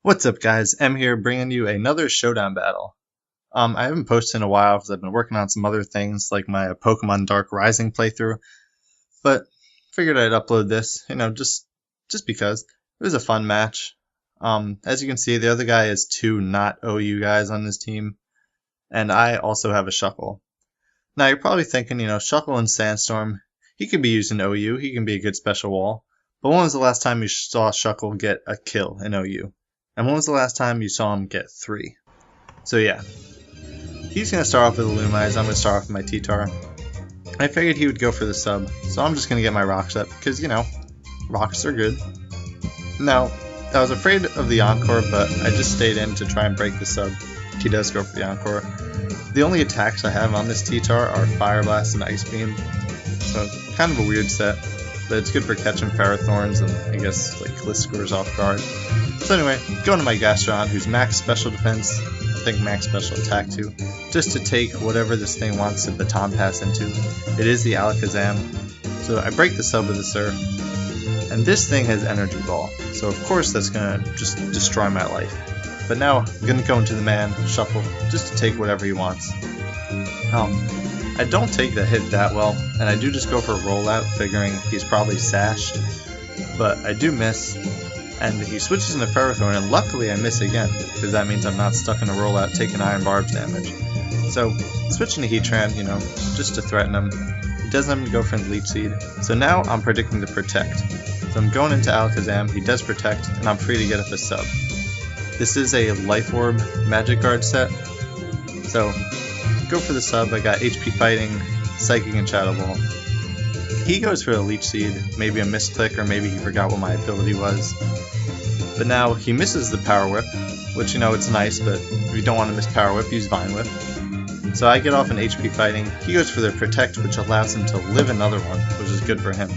What's up, guys? M here, bringing you another Showdown battle. I haven't posted in a while because I've been working on some other things like my Pokemon Dark Rising playthrough, but figured I'd upload this, just because it was a fun match. As you can see, the other guy has two not OU guys on his team, and I also have a Shuckle. Now you're probably thinking, Shuckle and Sandstorm, he could be used in OU, he can be a good special wall, but when was the last time you saw Shuckle get a kill in OU? And when was the last time you saw him get 3? So yeah, he's going to start off with a Lumize, I'm going to start off with my T-Tar. I figured he would go for the sub, so I'm just going to get my rocks up, because, rocks are good. Now, I was afraid of the Encore, but I just stayed in to try and break the sub. He does go for the Encore. The only attacks I have on this T-Tar are Fire Blast and Ice Beam, so kind of a weird set, but it's good for catching Ferrothorns and I guess like Gliscors off guard. So anyway, going to my Gastron, who's max special defense, I think max special attack too, just to take whatever this thing wants to baton pass into. It is the Alakazam, so I break the sub with the Surf, and this thing has Energy Ball, so of course that's going to just destroy my life. But now I'm going to go into the man, Shuckle, just to take whatever he wants. I don't take the hit that well, and I do just go for a rollout, figuring he's probably sashed, but I do miss. And he switches into Ferrothorn, and luckily I miss again, because that means I'm not stuck in a rollout taking Iron Barbs damage. So, switching to Heatran, just to threaten him. He doesn't have to go for the Leech Seed. So now I'm predicting to Protect. So I'm going into Alakazam, he does Protect, and I'm free to get up a sub. This is a Life Orb Magic Guard set. So, go for the sub, I got HP Fighting, Psychic, and Shadow Ball. He goes for a Leech Seed, maybe a misclick, or maybe he forgot what my ability was. But now he misses the Power Whip, which, it's nice, but if you don't want to miss Power Whip, use Vine Whip. So I get off an HP Fighting, he goes for the Protect, which allows him to live another one, which is good for him.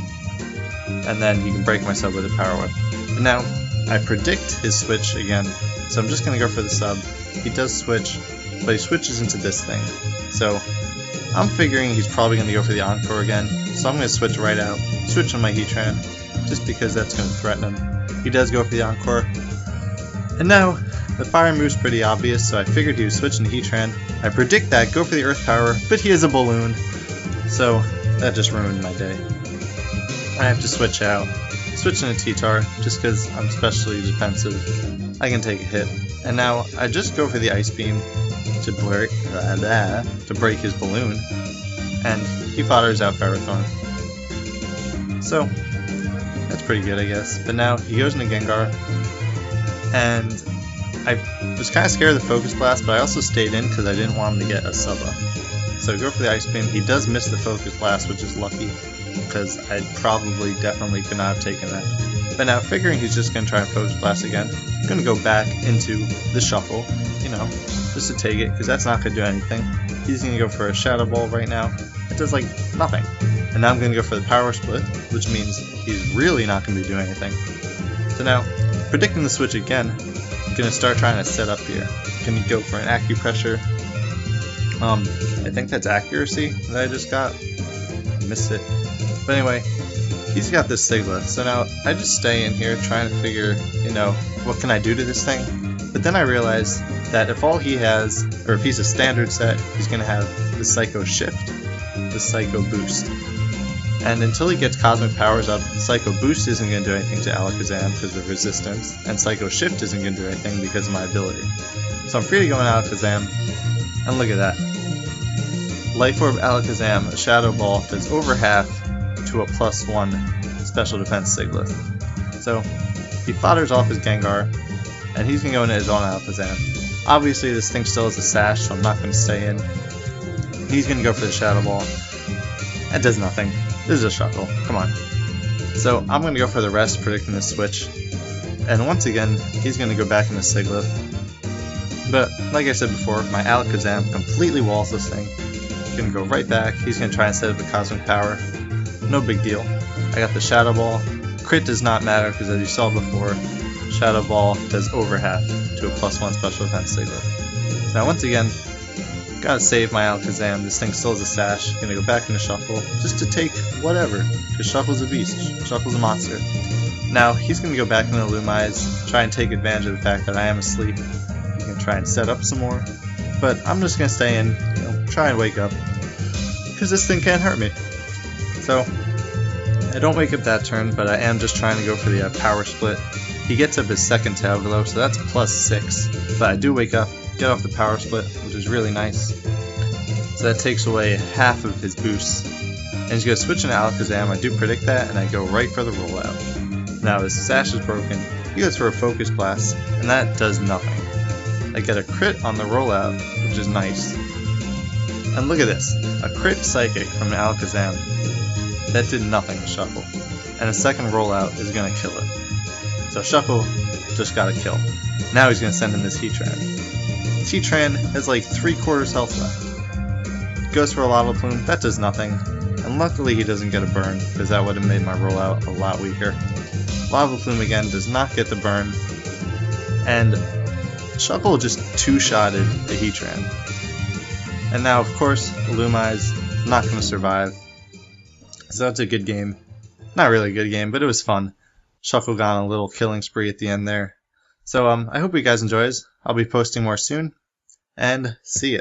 And then he can break my sub with a Power Whip. But now, I predict his switch again, so I'm just going to go for the sub. He does switch, but he switches into this thing. So I'm figuring he's probably going to go for the Encore again, so I'm going to switch right out, switch on my Heatran, just because that's going to threaten him. He does go for the Encore. And now, the fire move's pretty obvious, so I figured he was switching to Heatran. I predict that, go for the Earth Power, but he has a Balloon, so that just ruined my day. I have to switch out, switch into T-Tar, just because I'm specially defensive. I can take a hit. And now, I just go for the Ice Beam to break his Balloon, and he fodders out Ferrothorn. So, that's pretty good, I guess. But now, he goes into Gengar, and I was kind of scared of the Focus Blast, but I also stayed in because I didn't want him to get a Suba. So I go for the Ice Beam. He does miss the Focus Blast, which is lucky, because I definitely could not have taken that. But now, figuring he's just going to try and Focus Blast again, I'm going to go back into the Shuckle, just to take it, because that's not going to do anything. He's going to go for a Shadow Ball right now. It does, nothing. And now I'm going to go for the Power Split, which means he's really not going to be doing anything. So now, predicting the switch again, I'm going to start trying to set up here. Can he go for an Acupressure? I think that's Accuracy that I just got. Missed it. But anyway, he's got this Sigla, so now I just stay in here trying to figure, what can I do to this thing? But then I realize that if all he has, or if he's a standard set, he's going to have the Psycho Shift, the Psycho Boost. And until he gets Cosmic Powers up, Psycho Boost isn't going to do anything to Alakazam because of resistance, and Psycho Shift isn't going to do anything because of my ability. So I'm free to go in Alakazam, and look at that. Life Orb Alakazam, a Shadow Ball, does over half to a +1 Special Defense Siglith. So he fodders off his Gengar, and he's going to go into his own Alakazam. Obviously this thing still has a Sash, so I'm not going to stay in. He's going to go for the Shadow Ball. That does nothing. This is a Shuckle. Come on. So I'm going to go for the rest, predicting the switch. And once again, he's going to go back into Siglith. But like I said before, my Alakazam completely walls this thing. He's going to go right back. He's going to try and set up a Cosmic Power. No big deal. I got the Shadow Ball. Crit does not matter because as you saw before, Shadow Ball does over half to a +1 Special Defense Siglith. Now once again, gotta save my Alakazam. This thing still has a Sash. Gonna go back into Shuckle just to take whatever, because Shuckle's a beast. Shuckle's a monster. Now he's going to go back into Lumize, try and take advantage of the fact that I am asleep. He can try and set up some more, but I'm just going to stay in, try and wake up, because this thing can't hurt me. So I don't wake up that turn, but I am just trying to go for the power split. He gets up his second tail glow, so that's +6, but I do wake up, get off the power split, which is really nice. So that takes away half of his boost. And he's going to switch into Alakazam. I do predict that, and I go right for the rollout. Now his sash is broken, he goes for a Focus Blast, and that does nothing. I get a crit on the rollout, which is nice. And look at this, a crit Psychic from Alakazam. That did nothing to Shuckle. And a second rollout is going to kill it. So Shuckle just got a kill. Now he's going to send in this Heatran. This Heatran has like 3/4 health left. Goes for a Lava Plume, that does nothing. And luckily he doesn't get a burn, because that would have made my rollout a lot weaker. Lava Plume again does not get the burn. And Shuckle just two-shotted the Heatran. And now of course, Lumize not going to survive. So that's a good game. Not really a good game, but it was fun. Shuckle got on a little killing spree at the end there. So I hope you guys enjoy this. I'll be posting more soon, and see ya.